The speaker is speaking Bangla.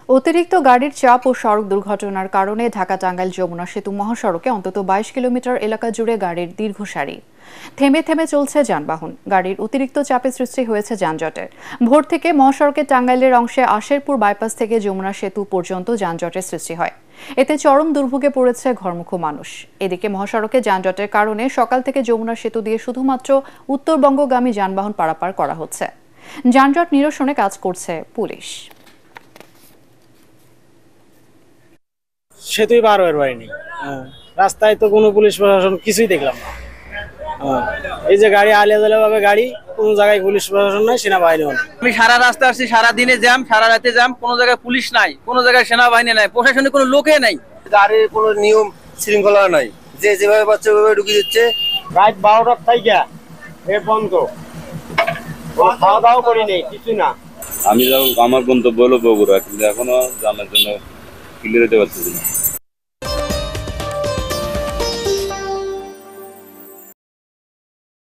অতিরিক্ত গাড়ির চাপ ও সড়ক দুর্ঘটনার কারণে ঢাকা-টাঙ্গাইল যমুনা সেতু মহাসড়কে অন্তত ২২ কিলোমিটার এলাকা জুড়ে গাড়ির দীর্ঘ সারি। থেমে থেমে চলছে যানবাহন। গাড়ির অতিরিক্ত চাপে সৃষ্টি হয়েছে যানজটের। ভোর থেকে মহাসড়কের টাঙ্গাইলের অংশে আশেরপুর বাইপাস থেকে যমুনা সেতু পর্যন্ত যানজটের সৃষ্টি হয়। এতে চরম দুর্ভোগে পড়েছে ঘরমুখ মানুষ। এদিকে মহাসড়কে যানজটের কারণে সকাল থেকে যমুনা সেতু দিয়ে শুধুমাত্র উত্তরবঙ্গগামী যানবাহন পারাপার করা হচ্ছে। যানজট নিরসনে কাজ করছে পুলিশ। সেতুই পার হয়ে পারিনি। রাস্তায় তো কোনো পুলিশ প্রশাসন কিছুই দেখলাম না। এই যে গাড়ি আলিয়া ভাবে গাড়ি, কোনো জায়গায় পুলিশ প্রশাসন নাই, সেনাবাহিনীও নাই। আমি সারা রাস্তা আসছি, সারা দিনে জ্যাম, সারা রাতে জ্যাম, কোনো জায়গায় পুলিশ নাই, কোনো জায়গায় সেনাবাহিনী নাই, প্রশাসনের কোনো লোকে নাই। গাড়ির কোনো নিয়ম শৃঙ্খলা নাই, যে যেভাবে পাচ্ছে ওইভাবে ঢুকিয়ে দিচ্ছে। রাত ১২টার থেকে এ বন্ধ, খাওয়া দাওয়া করি নেই, কিছু না। আমি যখন আমার গন্তব্য হলো বগুড়া, কিন্তু এখনো জানার জন্য ক্লিয়ার হতে পারতেছি না।